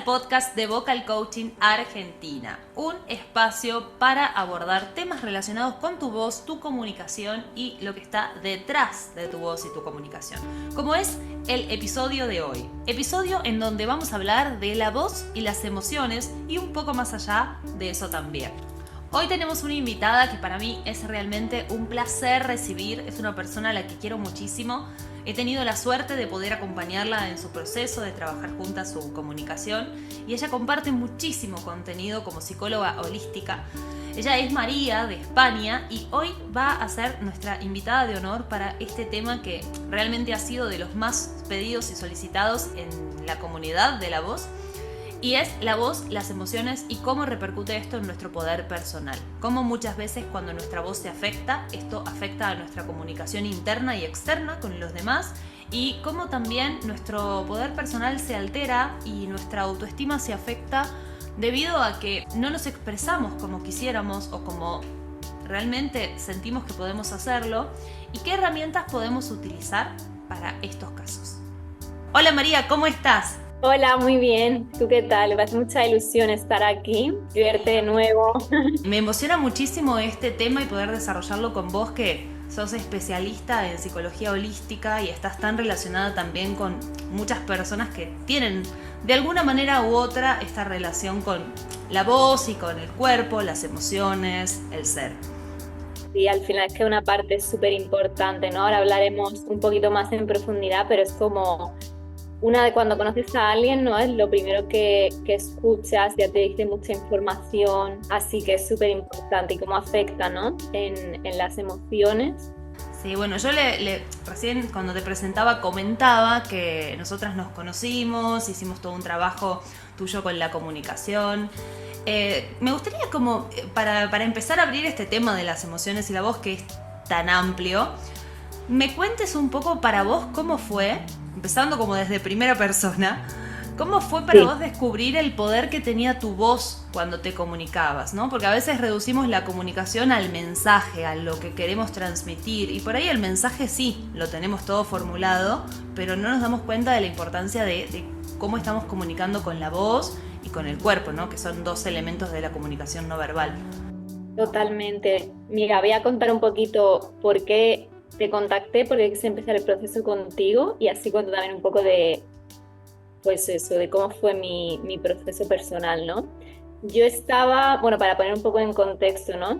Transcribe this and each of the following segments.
podcast de Vocal Coaching Argentina, un espacio para abordar temas relacionados con tu voz, tu comunicación y lo que está detrás de tu voz y tu comunicación, como es el episodio de hoy, episodio en donde vamos a hablar de la voz y las emociones y un poco más allá de eso también. Hoy tenemos una invitada que para mí es realmente un placer recibir, es una persona a la que quiero muchísimo. He tenido la suerte de poder acompañarla en su proceso, de trabajar juntas su comunicación, y ella comparte muchísimo contenido como psicóloga holística. Ella es María de España y hoy va a ser nuestra invitada de honor para este tema que realmente ha sido de los más pedidos y solicitados en la comunidad de la voz. Y es la voz, las emociones y cómo repercute esto en nuestro poder personal. Cómo muchas veces cuando nuestra voz se afecta, esto afecta a nuestra comunicación interna y externa con los demás. Y cómo también nuestro poder personal se altera y nuestra autoestima se afecta debido a que no nos expresamos como quisiéramos o como realmente sentimos que podemos hacerlo. Y qué herramientas podemos utilizar para estos casos. Hola María, ¿cómo estás? Hola, muy bien. ¿Tú qué tal? Me hace mucha ilusión estar aquí y verte de nuevo. Me emociona muchísimo este tema y poder desarrollarlo con vos, que sos especialista en psicología holística y estás tan relacionada también con muchas personas que tienen de alguna manera u otra esta relación con la voz y con el cuerpo, las emociones, el ser. Y al final es que una parte súper importante, ¿no? Ahora hablaremos un poquito más en profundidad, pero es como una de cuando conoces a alguien, ¿no? Es lo primero que escuchas, ya te dice mucha información, así que es súper importante y cómo afecta, ¿no? En las emociones. Sí, bueno, yo recién cuando te presentaba comentaba que nosotras nos conocimos, hicimos todo un trabajo tuyo con la comunicación. Me gustaría como, para empezar a abrir este tema de las emociones y la voz que es tan amplio, me cuentes un poco para vos cómo fue, empezando como desde primera persona, ¿cómo fue para vos descubrir el poder que tenía tu voz cuando te comunicabas, ¿no? Porque a veces reducimos la comunicación al mensaje, a lo que queremos transmitir, y por ahí el mensaje sí, lo tenemos todo formulado, pero no nos damos cuenta de la importancia de cómo estamos comunicando con la voz y con el cuerpo, ¿no? Que son dos elementos de la comunicación no verbal. Totalmente. Mira, voy a contar un poquito por qué te contacté, porque quise empezar el proceso contigo y así cuento también un poco de, pues eso, de cómo fue mi proceso personal, ¿no? Yo estaba, bueno, para poner un poco en contexto, ¿no?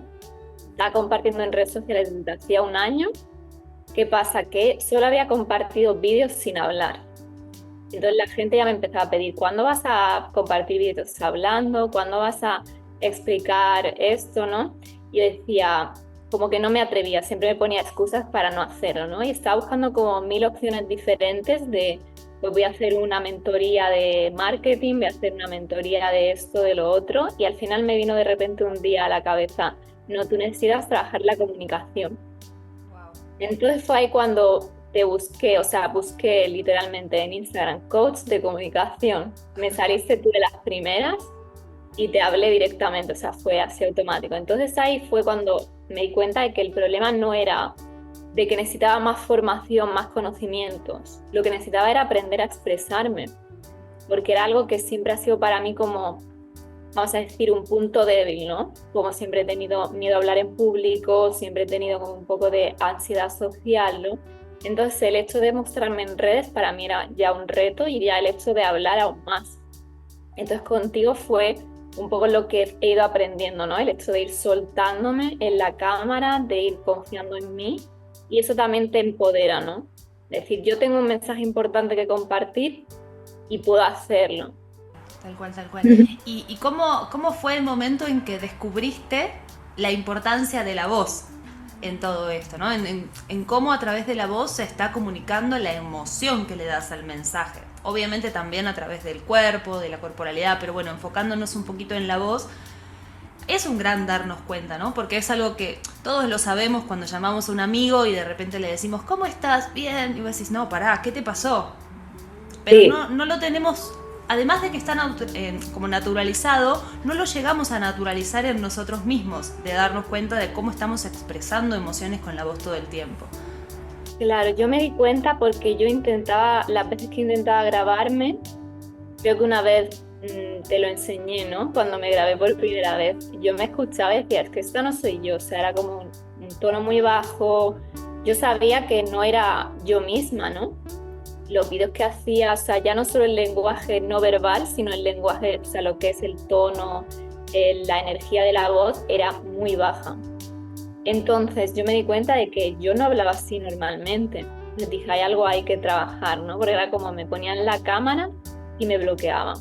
Estaba compartiendo en redes sociales desde hacía un año. ¿Qué pasa? Que solo había compartido vídeos sin hablar. Entonces la gente ya me empezaba a pedir, ¿cuándo vas a compartir vídeos hablando? ¿Cuándo vas a explicar esto, no? Y yo decía, como que no me atrevía, siempre me ponía excusas para no hacerlo, ¿no? Y estaba buscando como 1000 opciones diferentes de, pues voy a hacer una mentoría de marketing, voy a hacer una mentoría de esto, de lo otro, y al final me vino de repente un día a la cabeza, no, tú necesitas trabajar la comunicación. Wow. Entonces fue ahí cuando te busqué, o sea, busqué literalmente en Instagram coach de comunicación. Me saliste tú de las primeras y te hablé directamente, o sea, fue así automático. Entonces ahí fue cuando me di cuenta de que el problema no era de que necesitaba más formación, más conocimientos. Lo que necesitaba era aprender a expresarme, porque era algo que siempre ha sido para mí como, vamos a decir, un punto débil, ¿no? Como siempre he tenido miedo a hablar en público, siempre he tenido como un poco de ansiedad social, ¿no? Entonces el hecho de mostrarme en redes para mí era ya un reto y ya el hecho de hablar aún más. Entonces contigo fue un poco lo que he ido aprendiendo, ¿no? El hecho de ir soltándome en la cámara, de ir confiando en mí, y eso también te empodera, ¿no? Es decir, yo tengo un mensaje importante que compartir y puedo hacerlo. Tal cual, tal cual. ¿Y cómo fue el momento en que descubriste la importancia de la voz en todo esto, ¿no? En cómo a través de la voz se está comunicando la emoción que le das al mensaje. Obviamente también a través del cuerpo, de la corporalidad, pero bueno, enfocándonos un poquito en la voz, es un gran darnos cuenta, ¿no? Porque es algo que todos lo sabemos cuando llamamos a un amigo y de repente le decimos, ¿cómo estás? Bien. Y vos decís, no, pará, ¿qué te pasó? Pero sí. no lo tenemos, además de que está como naturalizado, no lo llegamos a naturalizar en nosotros mismos, de darnos cuenta de cómo estamos expresando emociones con la voz todo el tiempo. Claro, yo me di cuenta porque yo las veces que intentaba grabarme, creo que una vez te lo enseñé, ¿no? Cuando me grabé por primera vez, yo me escuchaba y decía, es que esta no soy yo, o sea, era como un tono muy bajo, yo sabía que no era yo misma, ¿no? Los vídeos que hacía, o sea, ya no solo el lenguaje no verbal, sino el lenguaje, o sea, lo que es el tono, la energía de la voz era muy baja. Entonces yo me di cuenta de que yo no hablaba así normalmente. Les dije, hay algo ahí que trabajar, ¿no? Porque era como me ponían la cámara y me bloqueaba.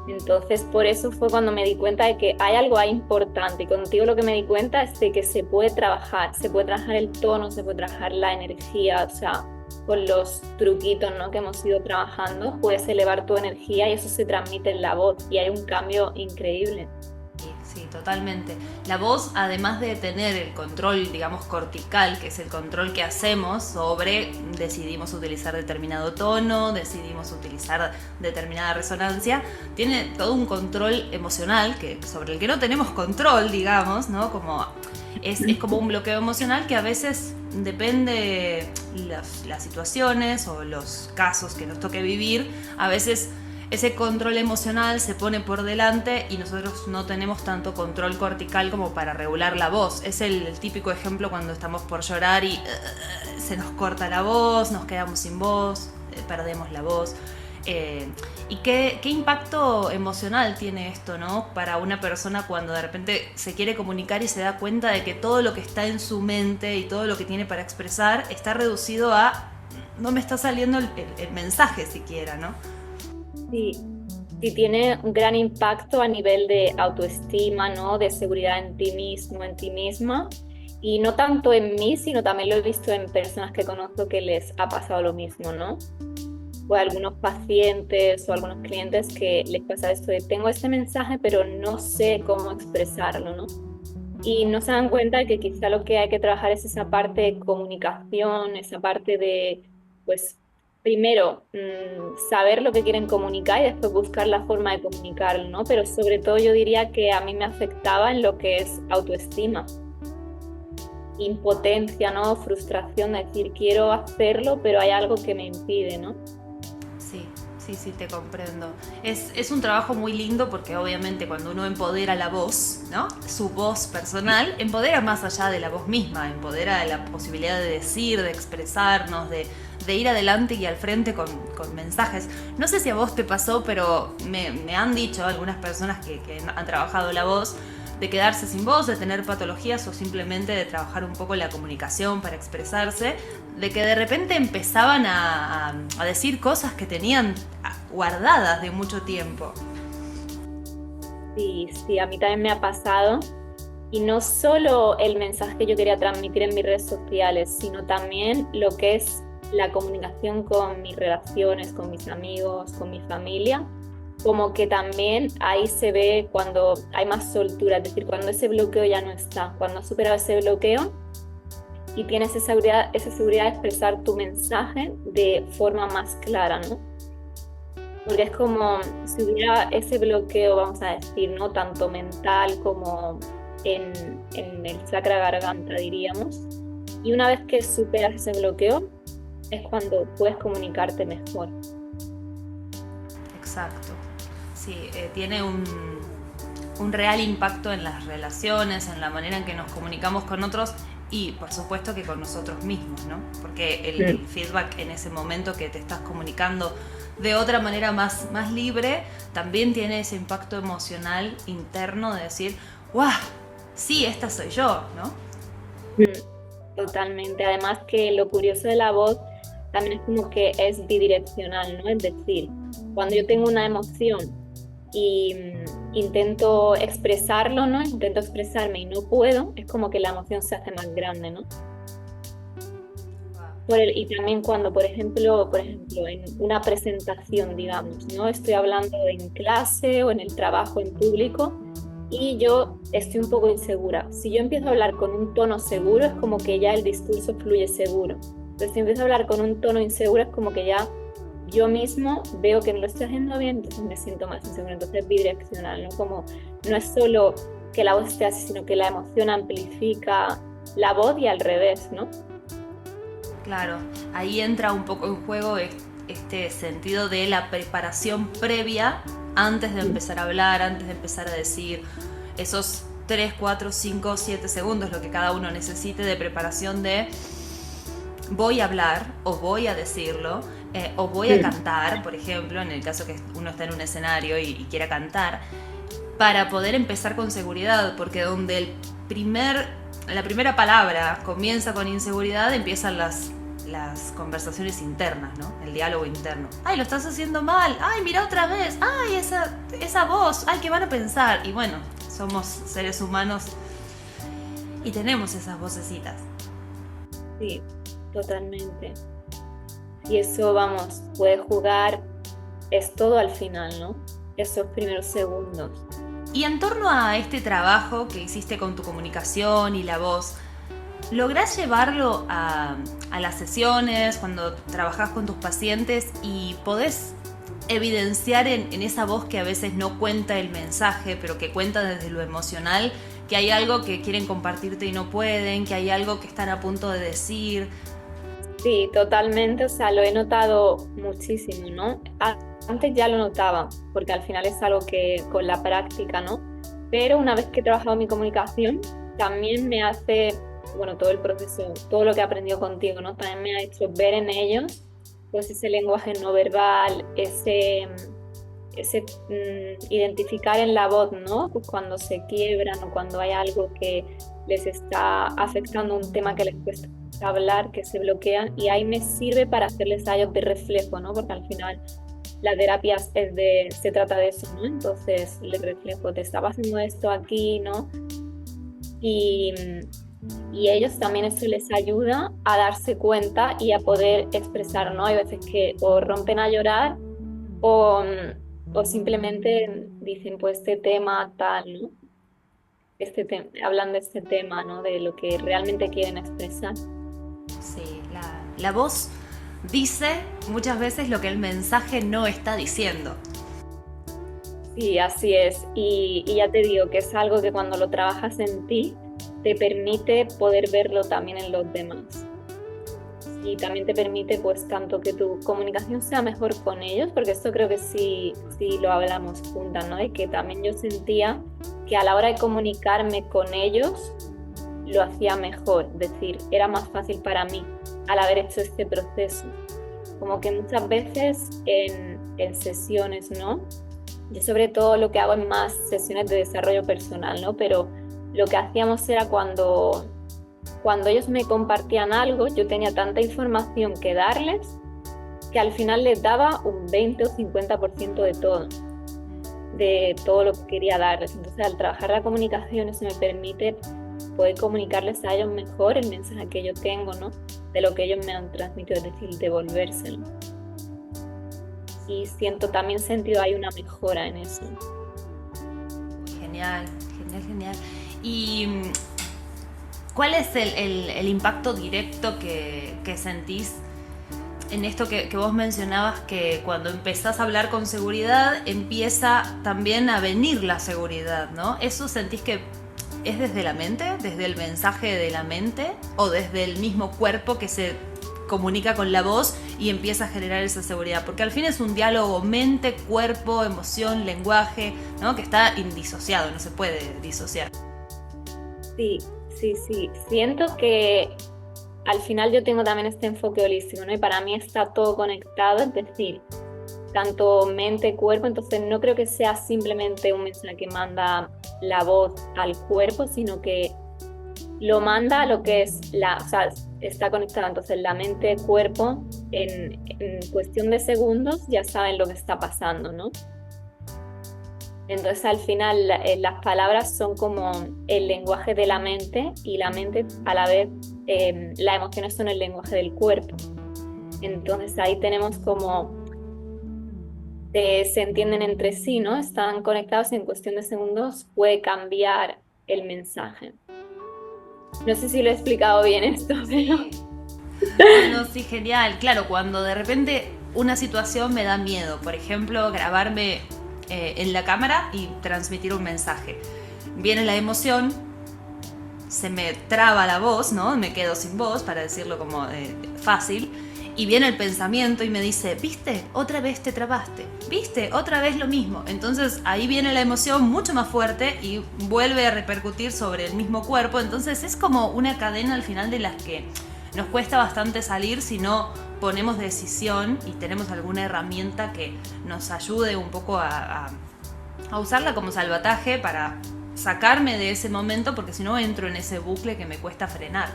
Entonces por eso fue cuando me di cuenta de que hay algo ahí importante. Y contigo lo que me di cuenta es de que se puede trabajar el tono, se puede trabajar la energía, o sea, con los truquitos, ¿no? que hemos ido trabajando, puedes elevar tu energía y eso se transmite en la voz y hay un cambio increíble. Sí, totalmente. La voz, además de tener el control, digamos, cortical, que es el control que hacemos sobre decidimos utilizar determinado tono, decidimos utilizar determinada resonancia, tiene todo un control emocional sobre el que no tenemos control, digamos, ¿no? Es como un bloqueo emocional que a veces depende las situaciones o los casos que nos toque vivir, a veces ese control emocional se pone por delante y nosotros no tenemos tanto control cortical como para regular la voz. Es el típico ejemplo cuando estamos por llorar y se nos corta la voz, nos quedamos sin voz, perdemos la voz. ¿Y qué impacto emocional tiene esto, ¿no? Para una persona cuando de repente se quiere comunicar y se da cuenta de que todo lo que está en su mente y todo lo que tiene para expresar está reducido a no me está saliendo el mensaje siquiera, ¿no? Sí, sí tiene un gran impacto a nivel de autoestima, ¿no? De seguridad en ti mismo, en ti misma. Y no tanto en mí, sino también lo he visto en personas que conozco que les ha pasado lo mismo, ¿no? O algunos pacientes o algunos clientes que les pasa esto de tengo este mensaje pero no sé cómo expresarlo, ¿no? Y no se dan cuenta de que quizá lo que hay que trabajar es esa parte de comunicación, esa parte de, pues, primero, saber lo que quieren comunicar y después buscar la forma de comunicarlo, ¿no? Pero sobre todo yo diría que a mí me afectaba en lo que es autoestima, impotencia, ¿no? Frustración, de decir, quiero hacerlo, pero hay algo que me impide, ¿no? Sí, te comprendo. Es un trabajo muy lindo porque obviamente cuando uno empodera la voz, ¿no? Su voz personal, empodera más allá de la voz misma, empodera de la posibilidad de decir, de expresarnos, de ir adelante y al frente con mensajes. No sé si a vos te pasó, pero me han dicho algunas personas que han trabajado la voz, de quedarse sin voz, de tener patologías o simplemente de trabajar un poco la comunicación para expresarse, de que de repente empezaban a decir cosas que tenían guardadas de mucho tiempo. Sí, a mí también me ha pasado. Y no solo el mensaje que yo quería transmitir en mis redes sociales, sino también lo que es la comunicación con mis relaciones, con mis amigos, con mi familia. Como que también ahí se ve cuando hay más soltura, es decir, cuando ese bloqueo ya no está, cuando has superado ese bloqueo y tienes esa seguridad de expresar tu mensaje de forma más clara, ¿no? Porque es como si hubiera ese bloqueo, vamos a decir, ¿no? Tanto mental como en el chakra garganta, diríamos. Y una vez que superas ese bloqueo, es cuando puedes comunicarte mejor. Exacto. Sí, tiene un real impacto en las relaciones, en la manera en que nos comunicamos con otros y por supuesto que con nosotros mismos, ¿no? Porque el feedback en ese momento que te estás comunicando de otra manera más libre, también tiene ese impacto emocional interno de decir, ¡guau! Sí, esta soy yo, ¿no? Totalmente. Además que lo curioso de la voz también es como que es bidireccional, ¿no? Es decir, cuando yo tengo una emoción y intento expresarlo, ¿no? Intento expresarme y no puedo, es como que la emoción se hace más grande, ¿no? Y también cuando, por ejemplo, en una presentación, digamos, ¿no? Estoy hablando en clase o en el trabajo en público y yo estoy un poco insegura. Si yo empiezo a hablar con un tono seguro, es como que ya el discurso fluye seguro. Entonces, si empiezo a hablar con un tono inseguro, es como que ya yo mismo veo que no lo estoy haciendo bien, entonces me siento más insegura. Entonces es bidireccional, ¿no? Como no es solo que la voz esté así, sino que la emoción amplifica la voz y al revés, ¿no? Claro, ahí entra un poco en juego este sentido de la preparación previa antes de empezar a hablar, antes de empezar a decir esos 3, 4, 5, 7 segundos, lo que cada uno necesite de preparación de voy a hablar o voy a decirlo o voy a cantar, por ejemplo, en el caso que uno está en un escenario y quiera cantar, para poder empezar con seguridad, porque donde la primera palabra comienza con inseguridad, empiezan las conversaciones internas, ¿no? El diálogo interno. ¡Ay, lo estás haciendo mal! ¡Ay, mira otra vez! ¡Ay, esa voz! ¡Ay, qué van a pensar! Y bueno, somos seres humanos y tenemos esas vocecitas. Sí, totalmente. Y eso, vamos, puede jugar, es todo al final, ¿no? Esos primeros segundos. Y en torno a este trabajo que hiciste con tu comunicación y la voz, ¿lográs llevarlo a las sesiones, cuando trabajás con tus pacientes y podés evidenciar en esa voz que a veces no cuenta el mensaje, pero que cuenta desde lo emocional, que hay algo que quieren compartirte y no pueden, que hay algo que están a punto de decir? Sí, totalmente, o sea, lo he notado muchísimo, ¿no? Antes ya lo notaba, porque al final es algo que con la práctica, ¿no? Pero una vez que he trabajado mi comunicación, también me hace, bueno, todo el proceso, todo lo que he aprendido contigo, ¿no? También me ha hecho ver en ellos, pues ese lenguaje no verbal, ese identificar en la voz, ¿no? Pues cuando se quiebran o cuando hay algo que les está afectando, un tema que les cuesta hablar, que se bloquean, y ahí me sirve para hacerles a ellos de reflejo, ¿no? Porque al final la terapia se trata de eso, ¿no? Entonces les reflejo, te está pasando esto aquí, ¿no? Y ellos también eso les ayuda a darse cuenta y a poder expresar, ¿no? Hay veces que o rompen a llorar o simplemente dicen, pues este tema tal, ¿no? Hablan de este tema, ¿no? De lo que realmente quieren expresar. Sí, la voz dice muchas veces lo que el mensaje no está diciendo. Sí, así es. Y ya te digo que es algo que cuando lo trabajas en ti, te permite poder verlo también en los demás. Y también te permite, pues, tanto que tu comunicación sea mejor con ellos, porque esto creo que sí lo hablamos juntas, ¿no? Y que también yo sentía que a la hora de comunicarme con ellos, lo hacía mejor, es decir, era más fácil para mí al haber hecho este proceso. Como que muchas veces en sesiones, ¿no? Yo sobre todo lo que hago en más sesiones de desarrollo personal, ¿no? Pero lo que hacíamos era cuando ellos me compartían algo, yo tenía tanta información que darles que al final les daba un 20 o 50% de todo lo que quería darles. Entonces, al trabajar la comunicación, eso me permite poder comunicarles a ellos mejor el mensaje que yo tengo, ¿no? De lo que ellos me han transmitido, es decir, devolvérselo. Y también sentido hay una mejora en eso. Genial. ¿Y cuál es el impacto directo que sentís en esto que vos mencionabas, que cuando empezás a hablar con seguridad empieza también a venir la seguridad, ¿no? ¿Eso sentís que es desde la mente, desde el mensaje de la mente, o desde el mismo cuerpo que se comunica con la voz y empieza a generar esa seguridad? Porque al fin es un diálogo mente, cuerpo, emoción, lenguaje, ¿no? Que está indisociado, no se puede disociar. Sí. Siento que al final yo tengo también este enfoque holístico, ¿no? Y para mí está todo conectado, es decir, tanto mente, cuerpo, entonces no creo que sea simplemente un mensaje que manda la voz al cuerpo, sino que lo manda a lo que es o sea, está conectado. Entonces la mente, cuerpo, en cuestión de segundos ya saben lo que está pasando, ¿no? Entonces al final las palabras son como el lenguaje de la mente, y la mente a la vez las emociones son el lenguaje del cuerpo. Entonces ahí tenemos como se entienden entre sí, ¿no? Están conectados y en cuestión de segundos puede cambiar el mensaje. No sé si lo he explicado bien esto, pero... No, sí, genial. Claro, cuando de repente una situación me da miedo, por ejemplo, grabarme en la cámara y transmitir un mensaje. Viene la emoción, se me traba la voz, ¿no? Me quedo sin voz, para decirlo como fácil, Y viene el pensamiento y me dice, ¿viste? Otra vez te trabaste, ¿viste? Otra vez lo mismo. Entonces ahí viene la emoción mucho más fuerte y vuelve a repercutir sobre el mismo cuerpo. Entonces es como una cadena al final de las que nos cuesta bastante salir si no ponemos decisión y tenemos alguna herramienta que nos ayude un poco a usarla como salvataje para sacarme de ese momento, porque si no entro en ese bucle que me cuesta frenar.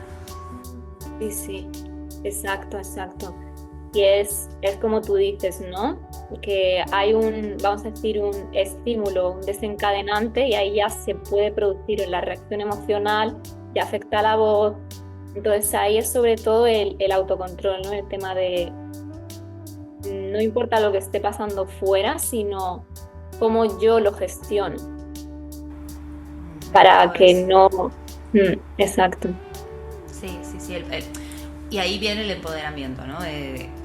Sí, sí, exacto, exacto. Y es como tú dices, ¿no? Que hay vamos a decir, un estímulo, un desencadenante, y ahí ya se puede producir la reacción emocional, ya afecta a la voz. Entonces ahí es sobre todo el autocontrol, ¿no? El tema de no importa lo que esté pasando fuera, sino cómo yo lo gestiono para que no... exacto. Sí, sí, sí. Y ahí viene el empoderamiento, ¿no?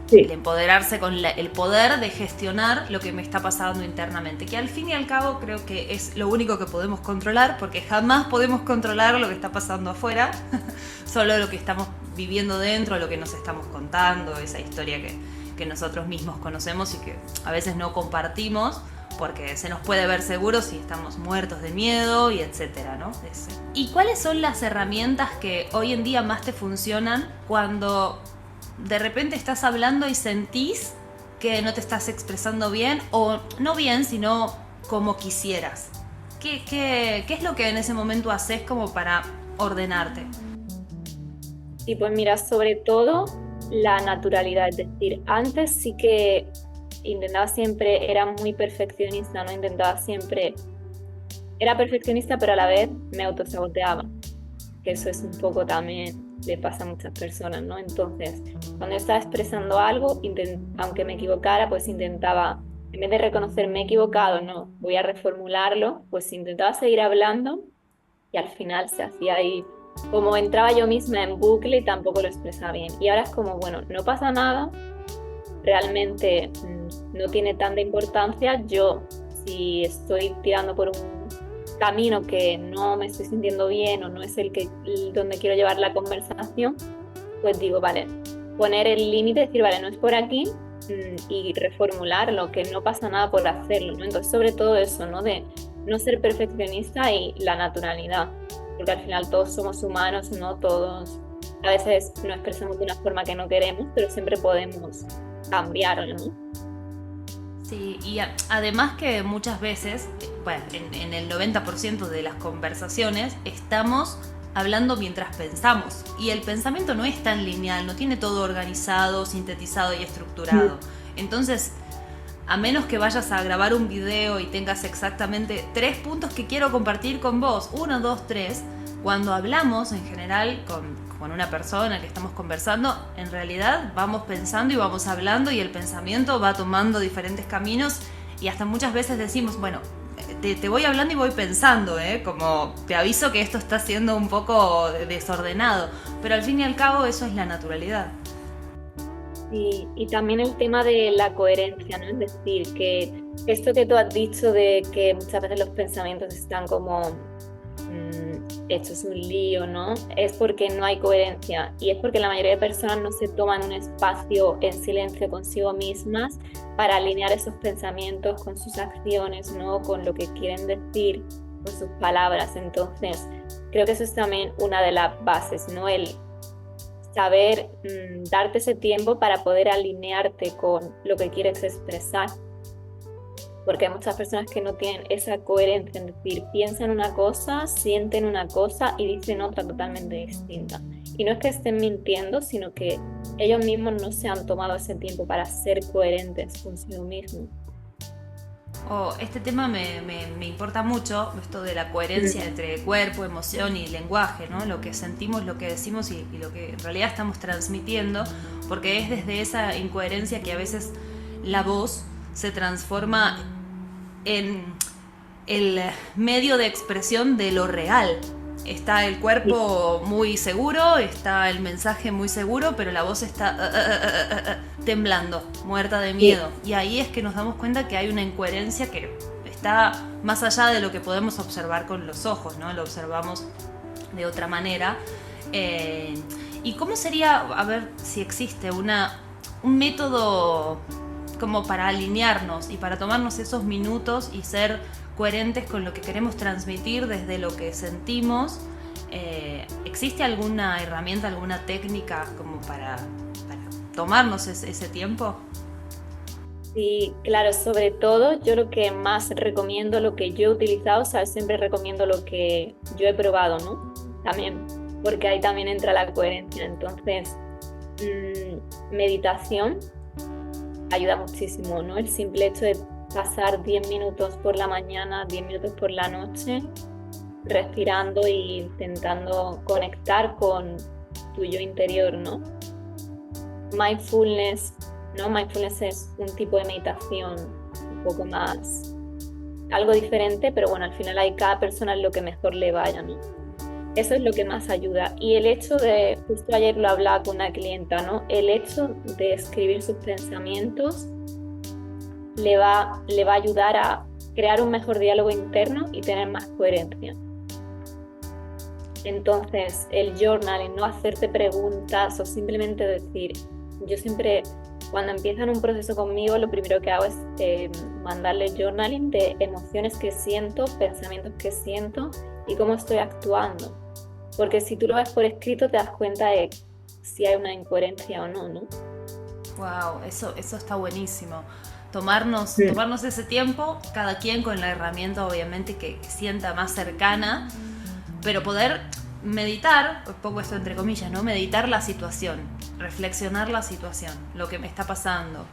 Sí. El empoderarse con el poder de gestionar lo que me está pasando internamente, que al fin y al cabo creo que es lo único que podemos controlar, porque jamás podemos controlar lo que está pasando afuera, solo lo que estamos viviendo dentro, lo que nos estamos contando, esa historia que nosotros mismos conocemos y que a veces no compartimos, porque se nos puede ver seguros si estamos muertos de miedo y etcétera, ¿no? ¿Y cuáles son las herramientas que hoy en día más te funcionan cuando de repente estás hablando y sentís que no te estás expresando bien, o no bien, sino como quisieras? ¿Qué es lo que en ese momento haces como para ordenarte? Y pues mira, sobre todo la naturalidad, es decir, antes sí que intentaba siempre, era muy perfeccionista, ¿no? Intentaba siempre, era perfeccionista, pero a la vez me autosaboteaba, que eso es un poco también, le pasa a muchas personas, ¿no? Entonces, cuando estaba expresando algo, aunque me equivocara, pues intentaba, en vez de reconocer me he equivocado, no, voy a reformularlo, pues intentaba seguir hablando y al final se hacía ahí, como entraba yo misma en bucle y tampoco lo expresaba bien. Y ahora es como, bueno, no pasa nada, realmente no tiene tanta importancia. Yo, si estoy tirando por un camino que no me estoy sintiendo bien o no es donde quiero llevar la conversación, pues digo, vale, poner el límite, decir, vale, no es por aquí, y reformularlo, que no pasa nada por hacerlo, ¿no? Entonces, sobre todo eso, ¿no? De no ser perfeccionista y la naturalidad, porque al final todos somos humanos, ¿no? Todos a veces nos expresamos de una forma que no queremos, pero siempre podemos cambiarlo, ¿no? Sí, y además que muchas veces, bueno, en el 90% de las conversaciones estamos hablando mientras pensamos, y el pensamiento no es tan lineal, no tiene todo organizado, sintetizado y estructurado. Entonces, a menos que vayas a grabar un video y tengas exactamente 3 puntos que quiero compartir con vos, 1, 2, 3, cuando hablamos en general con una persona que estamos conversando, en realidad vamos pensando y vamos hablando, y el pensamiento va tomando diferentes caminos, y hasta muchas veces decimos, bueno, te voy hablando y voy pensando, como te aviso que esto está siendo un poco desordenado, pero al fin y al cabo eso es la naturalidad. Y también el tema de la coherencia, ¿no? Es decir, que esto que tú has dicho de que muchas veces los pensamientos están como hechos un lío, ¿no? Es porque no hay coherencia, y es porque la mayoría de personas no se toman un espacio en silencio consigo mismas para alinear esos pensamientos con sus acciones, ¿no? Con lo que quieren decir, con sus palabras. Entonces, creo que eso es también una de las bases, ¿no? El saber darte ese tiempo para poder alinearte con lo que quieres expresar. Porque hay muchas personas que no tienen esa coherencia, es decir, piensan una cosa, sienten una cosa y dicen otra totalmente distinta. Y no es que estén mintiendo, sino que ellos mismos no se han tomado ese tiempo para ser coherentes consigo mismos. Este tema me importa mucho, esto de la coherencia entre cuerpo, emoción y lenguaje, ¿no? Lo que sentimos, lo que decimos y lo que en realidad estamos transmitiendo, porque es desde esa incoherencia que a veces la voz se transforma en el medio de expresión de lo real. Está el cuerpo muy seguro, está el mensaje muy seguro, pero la voz está temblando, muerta de miedo. Y ahí es que nos damos cuenta que hay una incoherencia que está más allá de lo que podemos observar con los ojos, ¿no? Lo observamos de otra manera. ¿Y cómo sería, a ver si existe un método como para alinearnos y para tomarnos esos minutos y ser coherentes con lo que queremos transmitir desde lo que sentimos. ¿Existe alguna herramienta, alguna técnica como para tomarnos ese tiempo? Sí, claro, sobre todo yo lo que más recomiendo, lo que yo he utilizado, ¿sabes? Siempre recomiendo lo que yo he probado, ¿no? También, porque ahí también entra la coherencia. Entonces, meditación ayuda muchísimo, ¿no? El simple hecho de pasar 10 minutos por la mañana, 10 minutos por la noche, respirando e intentando conectar con tu yo interior, ¿no? Mindfulness, ¿no? Mindfulness es un tipo de meditación un poco más, algo diferente, pero bueno, al final hay cada persona lo que mejor le vaya, ¿no? Eso es lo que más ayuda. Y el hecho de, justo ayer lo hablaba con una clienta, ¿no? El hecho de escribir sus pensamientos le va a ayudar a crear un mejor diálogo interno y tener más coherencia. Entonces, el journaling, no hacerte preguntas o simplemente decir, yo siempre, cuando empiezan un proceso conmigo, lo primero que hago es mandarle journaling de emociones que siento, pensamientos que siento y cómo estoy actuando. Porque si tú lo ves por escrito, te das cuenta de si hay una incoherencia o no, ¿no? Wow, eso está buenísimo. Tomarnos ese tiempo, cada quien con la herramienta obviamente que sienta más cercana, pero poder meditar, pongo esto entre comillas, ¿no? Meditar la situación, reflexionar la situación, lo que me está pasando.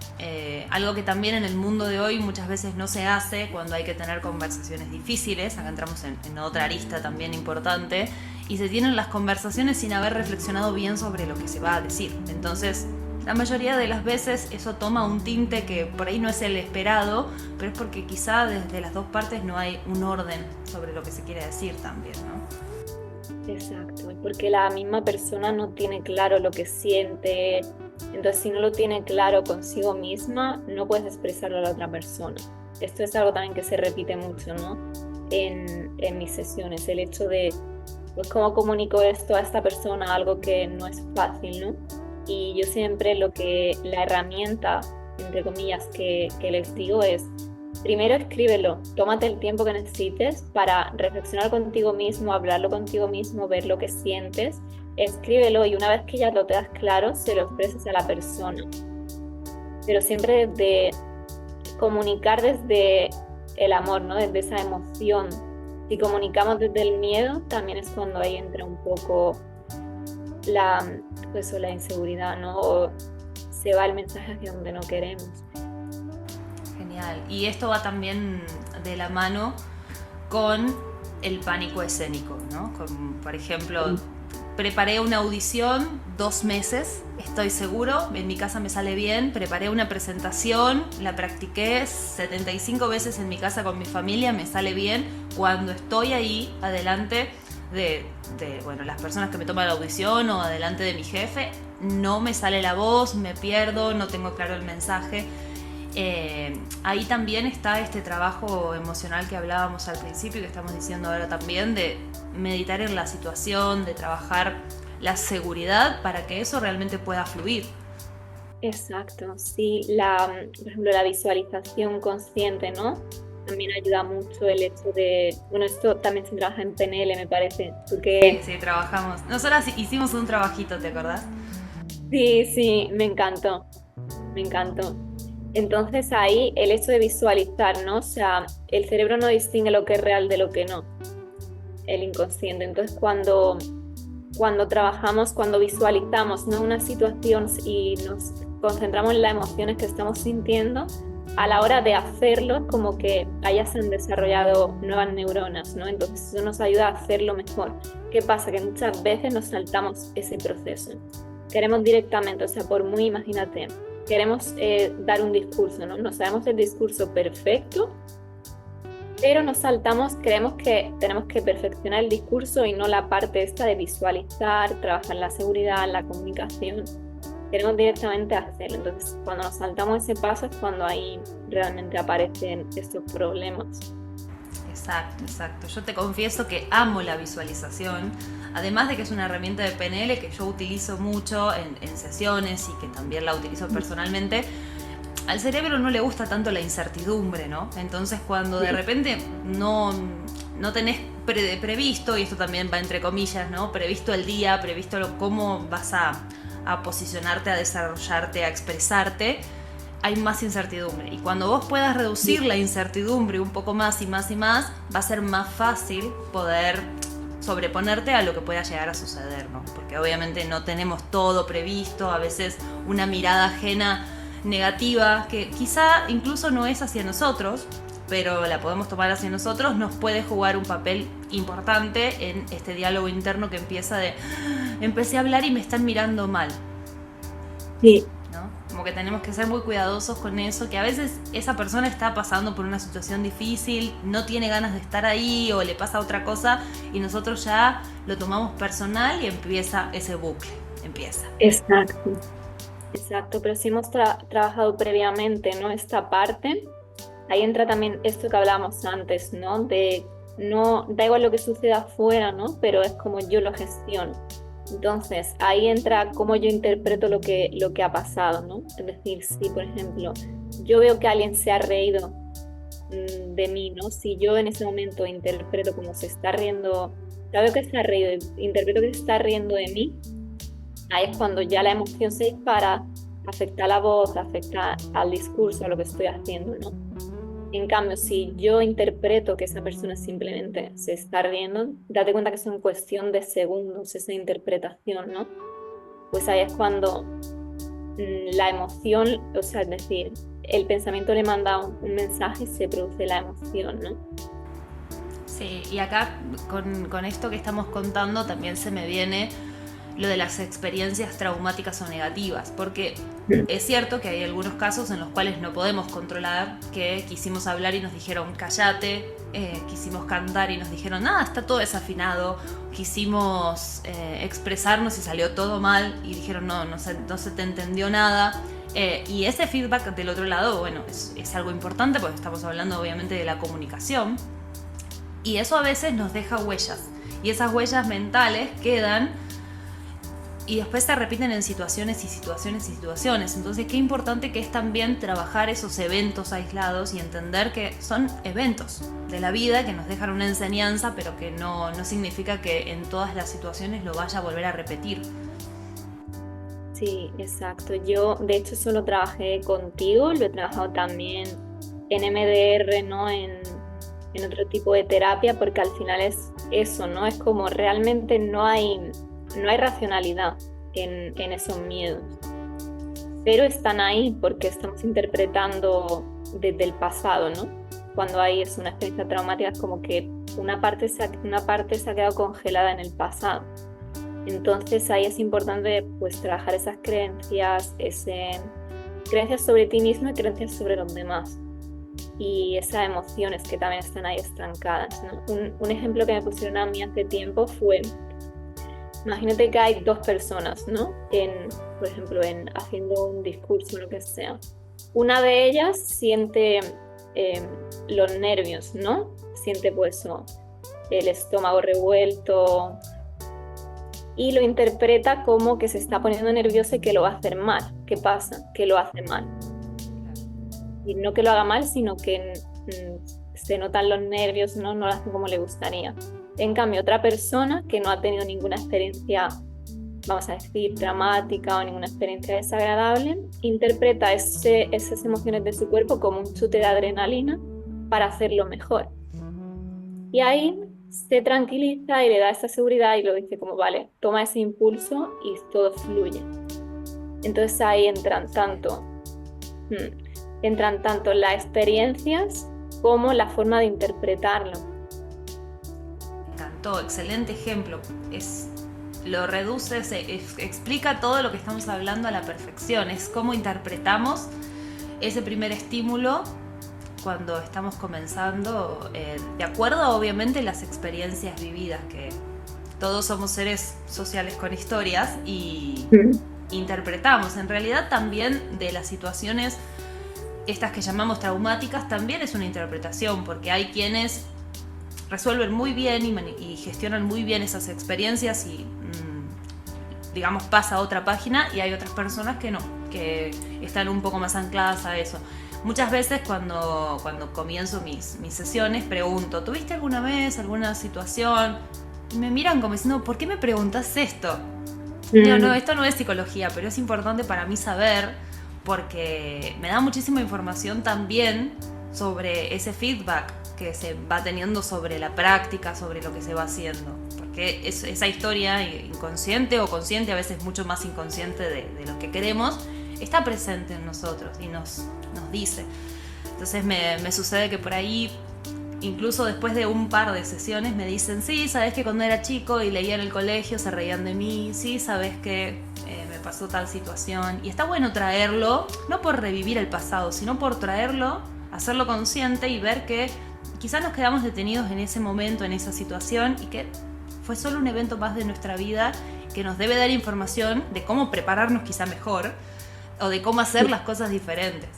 Algo que también en el mundo de hoy muchas veces no se hace cuando hay que tener conversaciones difíciles. Acá entramos en otra arista también importante, y se tienen las conversaciones sin haber reflexionado bien sobre lo que se va a decir. Entonces, la mayoría de las veces eso toma un tinte que por ahí no es el esperado, pero es porque quizá desde las dos partes no hay un orden sobre lo que se quiere decir también, ¿no? Exacto, porque la misma persona no tiene claro lo que siente, entonces si no lo tiene claro consigo misma, no puedes expresarlo a la otra persona. Esto es algo también que se repite mucho, ¿no? En mis sesiones, el hecho de, pues, cómo comunico esto a esta persona, algo que no es fácil, ¿no? Y yo siempre la herramienta, entre comillas, que les digo es, primero escríbelo, tómate el tiempo que necesites para reflexionar contigo mismo, hablarlo contigo mismo, ver lo que sientes, escríbelo y una vez que ya lo tengas claro, se lo expresas a la persona. Pero siempre desde comunicar desde el amor, ¿no? Desde esa emoción. Si comunicamos desde el miedo, también es cuando ahí entra un poco la inseguridad, ¿no? O se va el mensaje hacia donde no queremos. Genial. Y esto va también de la mano con el pánico escénico, ¿no? Por ejemplo, preparé una audición 2 meses, estoy seguro, en mi casa me sale bien, preparé una presentación, la practiqué 75 veces en mi casa con mi familia, me sale bien. Cuando estoy ahí, adelante de las personas que me toman la audición o adelante de mi jefe, no me sale la voz, me pierdo, no tengo claro el mensaje. Ahí también está este trabajo emocional que hablábamos al principio y que estamos diciendo ahora también, de meditar en la situación, de trabajar la seguridad para que eso realmente pueda fluir. Exacto, sí, por ejemplo, la visualización consciente, ¿no? También ayuda mucho el hecho de, bueno, esto también se trabaja en PNL, me parece. Sí, trabajamos. Nosotras hicimos un trabajito, ¿te acordás? Sí, me encantó. Entonces ahí el hecho de visualizar, ¿no? O sea, el cerebro no distingue lo que es real de lo que no, el inconsciente. Entonces cuando trabajamos, cuando visualizamos, ¿no?, una situación y nos concentramos en las emociones que estamos sintiendo, a la hora de hacerlo, como que allá se han desarrollado nuevas neuronas, ¿no? Entonces eso nos ayuda a hacerlo mejor. ¿Qué pasa? Que muchas veces nos saltamos ese proceso. Queremos directamente, o sea, imagínate, queremos dar un discurso, ¿no? No sabemos el discurso perfecto, pero nos saltamos, creemos que tenemos que perfeccionar el discurso y no la parte esta de visualizar, trabajar la seguridad, la comunicación. Queremos directamente hacerlo. Entonces, cuando nos saltamos ese paso es cuando ahí realmente aparecen estos problemas. Exacto, exacto. Yo te confieso que amo la visualización, además de que es una herramienta de PNL que yo utilizo mucho en sesiones y que también la utilizo personalmente. Al cerebro no le gusta tanto la incertidumbre, ¿no? Entonces cuando de repente no tenés previsto, y esto también va entre comillas, ¿no? Previsto el día, previsto cómo vas a posicionarte, a desarrollarte, a expresarte, hay más incertidumbre. Y cuando vos puedas reducir la incertidumbre un poco más y más y más, va a ser más fácil poder sobreponerte a lo que pueda llegar a suceder, ¿no? Porque obviamente no tenemos todo previsto, a veces una mirada ajena negativa, que quizá incluso no es hacia nosotros, pero la podemos tomar hacia nosotros, nos puede jugar un papel importante en este diálogo interno que empieza de empecé a hablar y me están mirando mal. Sí. ¿No? Como que tenemos que ser muy cuidadosos con eso, que a veces esa persona está pasando por una situación difícil, no tiene ganas de estar ahí o le pasa otra cosa y nosotros ya lo tomamos personal y empieza ese bucle, empieza. Exacto, exacto, pero si hemos trabajado previamente, ¿no? Esta parte, ahí entra también esto que hablábamos antes, ¿no? De no, da igual lo que suceda afuera, ¿no? Pero es como yo lo gestiono. Entonces, ahí entra cómo yo interpreto lo que ha pasado, ¿no? Es decir, si, por ejemplo, yo veo que alguien se ha reído de mí, ¿no? Si yo en ese momento interpreto como se está riendo, ya veo que se ha reído, interpreto que se está riendo de mí, ahí es cuando ya la emoción se dispara, afecta a la voz, afecta al discurso, a lo que estoy haciendo, ¿no? En cambio, si yo interpreto que esa persona simplemente se está riendo, date cuenta que es una cuestión de segundos esa interpretación, ¿no? Pues ahí es cuando la emoción, o sea, es decir, el pensamiento le manda un mensaje y se produce la emoción, ¿no? Sí, y acá con esto que estamos contando también se me viene lo de las experiencias traumáticas o negativas, porque es cierto que hay algunos casos en los cuales no podemos controlar, que quisimos hablar y nos dijeron cállate, quisimos cantar y nos dijeron nada, está todo desafinado, quisimos expresarnos y salió todo mal y dijeron no se te entendió nada. Y ese feedback del otro lado, bueno, es algo importante porque estamos hablando obviamente de la comunicación y eso a veces nos deja huellas y esas huellas mentales quedan y después se repiten en situaciones y situaciones y situaciones. Entonces, qué importante que es también trabajar esos eventos aislados y entender que son eventos de la vida que nos dejan una enseñanza, pero que no significa que en todas las situaciones lo vaya a volver a repetir. Sí, exacto. Yo, de hecho, solo trabajé contigo, lo he trabajado también en MDR, ¿no? En otro tipo de terapia, porque al final es eso, ¿no? Es como realmente no hay racionalidad en esos miedos, pero están ahí porque estamos interpretando desde el pasado, ¿no? Cuando hay una experiencia traumática es como que una parte se ha quedado congelada en el pasado. Entonces ahí es importante pues trabajar esas creencias, creencias sobre ti mismo y creencias sobre los demás. Y esas emociones que también están ahí estancadas, ¿no? Un ejemplo que me pusieron a mí hace tiempo fue, imagínate que hay dos personas, ¿no? Por ejemplo, haciendo un discurso o lo que sea. Una de ellas siente los nervios, ¿no? Siente pues el estómago revuelto y lo interpreta como que se está poniendo nerviosa y que lo va a hacer mal. ¿Qué pasa? Que lo hace mal. Y no que lo haga mal, sino que se notan los nervios, ¿no? No lo hace como le gustaría. En cambio, otra persona que no ha tenido ninguna experiencia, vamos a decir, dramática o ninguna experiencia desagradable, interpreta esas emociones de su cuerpo como un chute de adrenalina para hacerlo mejor. Y ahí se tranquiliza y le da esa seguridad y lo dice como, vale, toma ese impulso y todo fluye. Entonces ahí entran tanto las experiencias como la forma de interpretarlo. Me encantó, excelente ejemplo. Lo reduce, explica todo lo que estamos hablando a la perfección. Es cómo interpretamos ese primer estímulo cuando estamos comenzando, de acuerdo obviamente a las experiencias vividas, que todos somos seres sociales con historias y interpretamos. En realidad también de las situaciones estas que llamamos traumáticas también es una interpretación, porque hay quienes resuelven muy bien y gestionan muy bien esas experiencias y, digamos, pasa a otra página, y hay otras personas que no, que están un poco más ancladas a eso. Muchas veces cuando comienzo mis sesiones pregunto, ¿tuviste alguna vez alguna situación? Y me miran como diciendo, ¿por qué me preguntas esto? No, esto no es psicología, pero es importante para mí saber, porque me da muchísima información también sobre ese feedback que se va teniendo sobre la práctica, sobre lo que se va haciendo. Porque esa historia inconsciente o consciente, a veces mucho más inconsciente de lo que queremos, está presente en nosotros y nos dice. Entonces me sucede que por ahí, incluso después de un par de sesiones, me dicen, sí, sabes que cuando era chico y leía en el colegio se reían de mí, sí, sabes que me pasó tal situación. Y está bueno traerlo, no por revivir el pasado, sino por traerlo, hacerlo consciente y ver que quizás nos quedamos detenidos en ese momento, en esa situación, y que fue solo un evento más de nuestra vida que nos debe dar información de cómo prepararnos quizá mejor o de cómo hacer las cosas diferentes.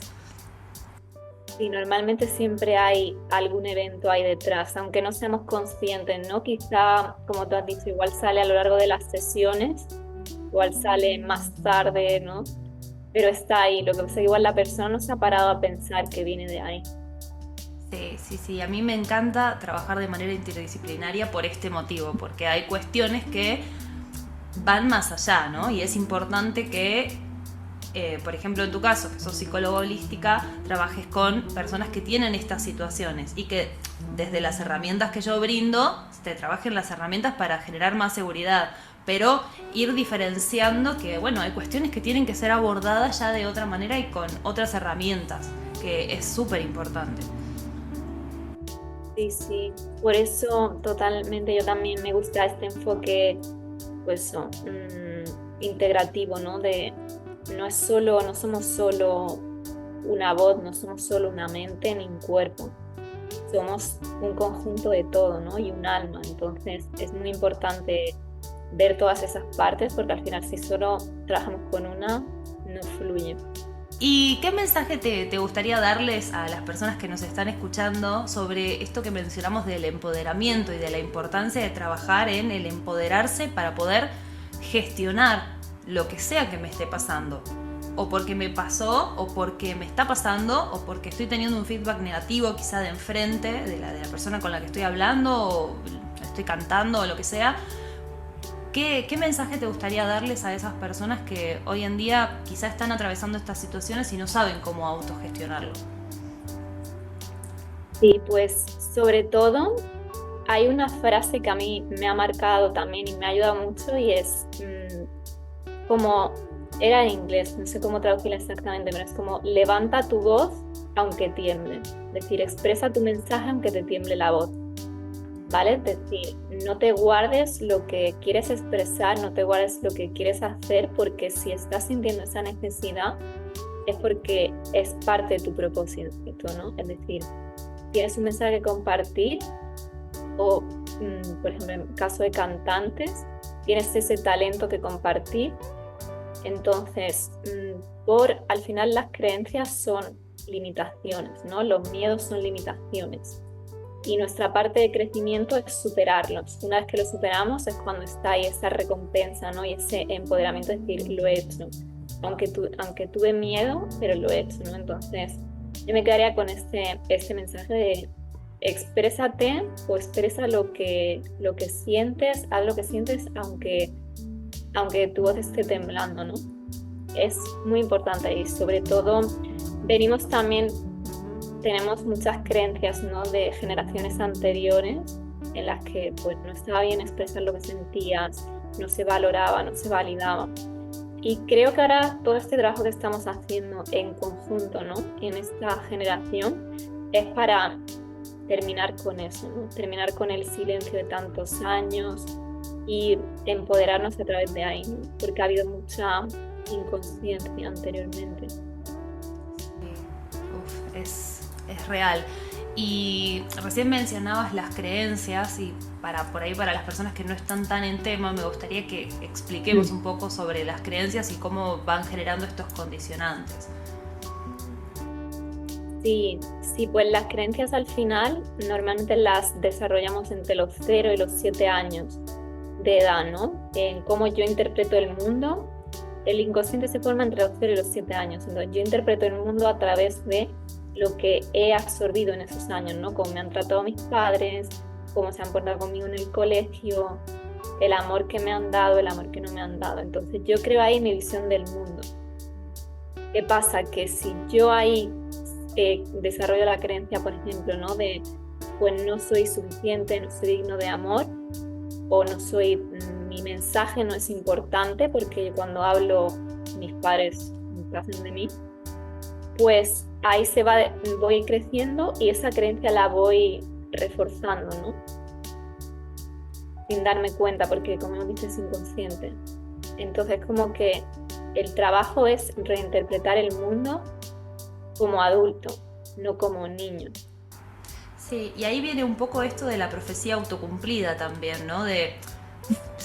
Sí, normalmente siempre hay algún evento ahí detrás, aunque no seamos conscientes, ¿no? Quizá, como tú has dicho, igual sale a lo largo de las sesiones, igual sale más tarde, ¿no? Pero está ahí, lo que pasa es que igual la persona no se ha parado a pensar que viene de ahí. Sí, a mí me encanta trabajar de manera interdisciplinaria por este motivo, porque hay cuestiones que van más allá, ¿no? Y es importante que, por ejemplo, en tu caso, que sos psicóloga holística, trabajes con personas que tienen estas situaciones y que desde las herramientas que yo brindo, te trabajen las herramientas para generar más seguridad, pero ir diferenciando que, bueno, hay cuestiones que tienen que ser abordadas ya de otra manera y con otras herramientas, que es súper importante. Sí, por eso totalmente yo también me gusta este enfoque, pues, integrativo, ¿no? No somos solo una voz, no somos solo una mente ni un cuerpo, somos un conjunto de todo, ¿no? Y un alma. Entonces es muy importante ver todas esas partes, porque al final si solo trabajamos con una, no fluye. ¿Y qué mensaje te gustaría darles a las personas que nos están escuchando sobre esto que mencionamos del empoderamiento y de la importancia de trabajar en el empoderarse para poder gestionar lo que sea que me esté pasando? O porque me pasó, o porque me está pasando, o porque estoy teniendo un feedback negativo quizá de enfrente, de la persona con la que estoy hablando, o estoy cantando, o lo que sea. ¿Qué mensaje te gustaría darles a esas personas que hoy en día quizá están atravesando estas situaciones y no saben cómo autogestionarlo? Sí, pues sobre todo hay una frase que a mí me ha marcado también y me ha ayudado mucho, y es como, era en inglés, no sé cómo traducirla exactamente, pero es como levanta tu voz aunque tiemble. Es decir, expresa tu mensaje aunque te tiemble la voz. ¿Vale? Es decir, no te guardes lo que quieres expresar, no te guardes lo que quieres hacer, porque si estás sintiendo esa necesidad es porque es parte de tu propósito, ¿no? Es decir, tienes un mensaje que compartir, o por ejemplo, en caso de cantantes, tienes ese talento que compartir. Entonces, al final las creencias son limitaciones, ¿no? Los miedos son limitaciones. Y nuestra parte de crecimiento es superarlos. Una vez que lo superamos es cuando está ahí esa recompensa, ¿no? Y ese empoderamiento, es decir, lo he hecho. Aunque tuve miedo, pero lo he hecho, ¿no? Entonces, yo me quedaría con este mensaje de exprésate, o expresa lo que sientes, haz lo que sientes, aunque tu voz esté temblando, ¿no? Es muy importante, y sobre todo tenemos muchas creencias, ¿no? De generaciones anteriores en las que pues no estaba bien expresar lo que sentías, no se valoraba, no se validaba. Y creo que ahora todo este trabajo que estamos haciendo en conjunto, ¿no? En esta generación, es para terminar con eso, ¿no? Terminar con el silencio de tantos años y empoderarnos a través de ahí, ¿no? Porque ha habido mucha inconsciencia anteriormente. Es real. Y recién mencionabas las creencias, y para las personas que no están tan en tema, me gustaría que expliquemos un poco sobre las creencias y cómo van generando estos condicionantes. Sí, sí, pues las creencias al final normalmente las desarrollamos entre los 0 y los 7 años de edad, ¿no? En cómo yo interpreto el mundo, el inconsciente se forma entre los 0 y los 7 años, entonces yo interpreto el mundo a través de lo que he absorbido en esos años, ¿no? Cómo me han tratado mis padres, cómo se han portado conmigo en el colegio, el amor que me han dado, el amor que no me han dado. Entonces yo creo ahí mi visión del mundo. ¿Qué pasa? Que si yo ahí desarrollo la creencia, por ejemplo, ¿no? De, pues no soy suficiente, no soy digno de amor, o no soy, mi mensaje no es importante, porque cuando hablo, mis padres me hacen de mí, pues ahí voy creciendo y esa creencia la voy reforzando, ¿no? Sin darme cuenta, porque como hemos dicho es inconsciente. Entonces como que el trabajo es reinterpretar el mundo como adulto, no como niño. Sí, y ahí viene un poco esto de la profecía autocumplida también, ¿no? De,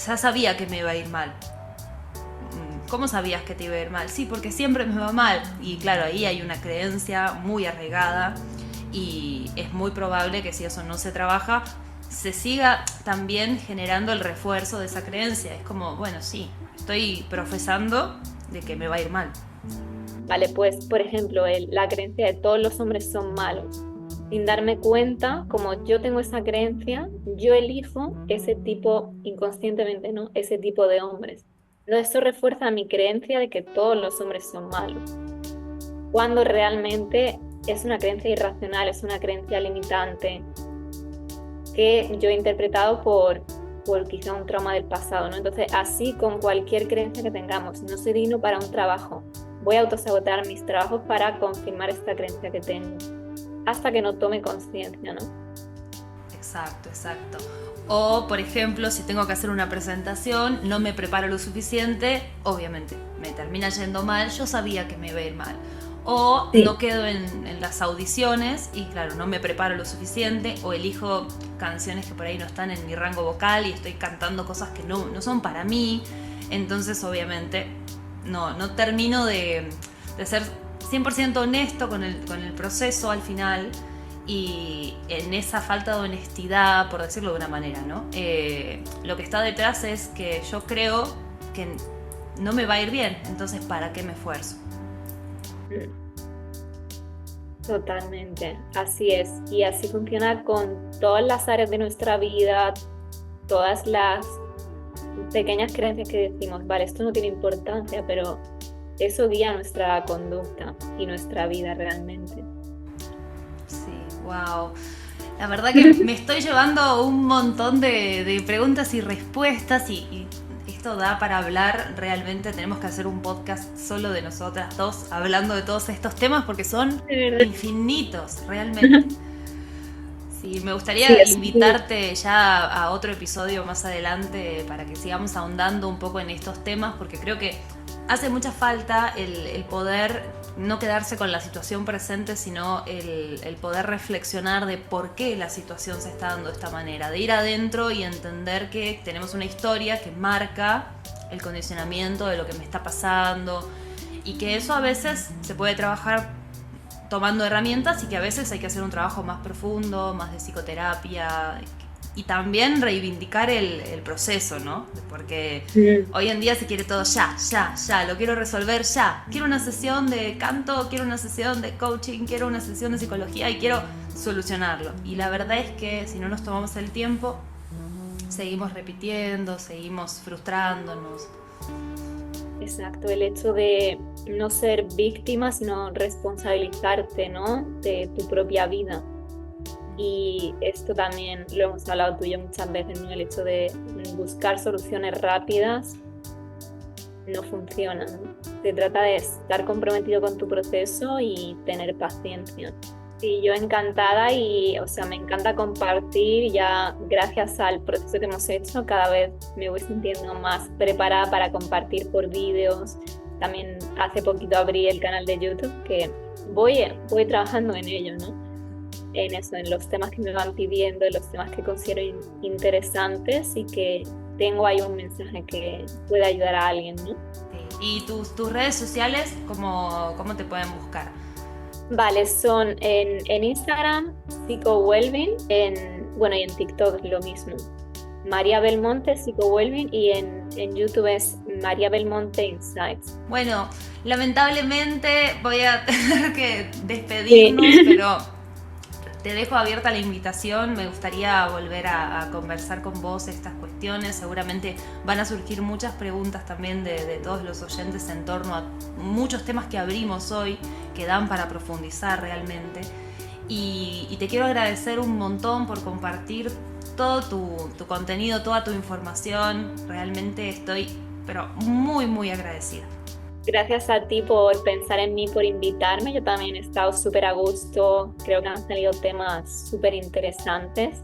ya sabía que me iba a ir mal. ¿Cómo sabías que te iba a ir mal? Sí, porque siempre me va mal. Y claro, ahí hay una creencia muy arraigada y es muy probable que si eso no se trabaja, se siga también generando el refuerzo de esa creencia. Es como, bueno, sí, estoy profesando de que me va a ir mal. Vale, pues por ejemplo, la creencia de todos los hombres son malos. Sin darme cuenta, como yo tengo esa creencia, yo elijo ese tipo, inconscientemente, ¿no? Ese tipo de hombres. Entonces eso refuerza mi creencia de que todos los hombres son malos. Cuando realmente es una creencia irracional, es una creencia limitante que yo he interpretado por quizá un trauma del pasado, ¿no? Entonces, así con cualquier creencia que tengamos, no soy digno para un trabajo, voy a autosabotar mis trabajos para confirmar esta creencia que tengo, hasta que no tome conciencia, ¿no? Exacto, exacto. O, por ejemplo, si tengo que hacer una presentación, no me preparo lo suficiente, obviamente me termina yendo mal, yo sabía que me iba a ir mal. O sí, no quedo en las audiciones y claro, no me preparo lo suficiente, o elijo canciones que por ahí no están en mi rango vocal y estoy cantando cosas que no son para mí. Entonces obviamente no termino de ser 100% honesto con el proceso al final, y en esa falta de honestidad, por decirlo de una manera, ¿no? Lo que está detrás es que yo creo que no me va a ir bien, entonces ¿para qué me esfuerzo? Totalmente, así es. Y así funciona con todas las áreas de nuestra vida, todas las pequeñas creencias que decimos, vale, esto no tiene importancia, pero eso guía nuestra conducta y nuestra vida realmente. Sí, wow. La verdad que me estoy llevando un montón de preguntas y respuestas y esto da para hablar. Realmente tenemos que hacer un podcast solo de nosotras dos hablando de todos estos temas porque son infinitos, realmente. Sí, me gustaría invitarte ya a otro episodio más adelante para que sigamos ahondando un poco en estos temas, porque creo que hace mucha falta el poder no quedarse con la situación presente, sino el poder reflexionar de por qué la situación se está dando de esta manera, de ir adentro y entender que tenemos una historia que marca el condicionamiento de lo que me está pasando y que eso a veces se puede trabajar tomando herramientas y que a veces hay que hacer un trabajo más profundo, más de psicoterapia y también reivindicar el proceso, ¿no? Porque hoy en día se quiere todo ya, lo quiero resolver ya. Quiero una sesión de canto, quiero una sesión de coaching, quiero una sesión de psicología y quiero solucionarlo. Y la verdad es que si no nos tomamos el tiempo, seguimos repitiendo, seguimos frustrándonos. Exacto, el hecho de no ser víctima, sino responsabilizarte, ¿no? De tu propia vida. Y esto también lo hemos hablado tú y yo muchas veces, ¿no? El hecho de buscar soluciones rápidas no funciona, ¿no? Se trata de estar comprometido con tu proceso y tener paciencia. Sí, yo encantada y, o sea, me encanta compartir. Ya gracias al proceso que hemos hecho, cada vez me voy sintiendo más preparada para compartir por vídeos. También hace poquito abrí el canal de YouTube, que voy trabajando en ello, ¿no? En eso, en los temas que me van pidiendo, en los temas que considero interesantes y que tengo ahí un mensaje que puede ayudar a alguien, ¿no? ¿Y tus redes sociales, cómo te pueden buscar? Vale, son en Instagram, PsychoWellbeing, bueno, y en TikTok lo mismo. María Belmonte, PsychoWellbeing, y en YouTube es María Belmonte Insights. Bueno, lamentablemente voy a tener que Sí. despedirnos, pero te dejo abierta la invitación. Me gustaría volver a conversar con vos estas cuestiones. Seguramente van a surgir muchas preguntas también de todos los oyentes en torno a muchos temas que abrimos hoy, que dan para profundizar realmente. Y te quiero agradecer un montón por compartir todo tu contenido, toda tu información. Realmente estoy, pero muy, muy agradecida. Gracias a ti por pensar en mí, por invitarme. Yo también he estado súper a gusto. Creo que han salido temas súper interesantes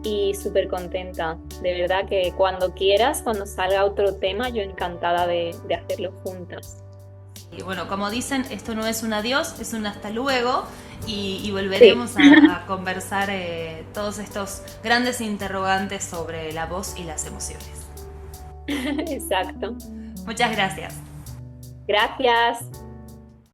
y súper contenta. De verdad que cuando quieras, cuando salga otro tema, yo encantada de hacerlo juntas. Y bueno, como dicen, esto no es un adiós, es un hasta luego. Y volveremos Sí. a conversar todos estos grandes interrogantes sobre la voz y las emociones. Exacto. Muchas gracias. Gracias.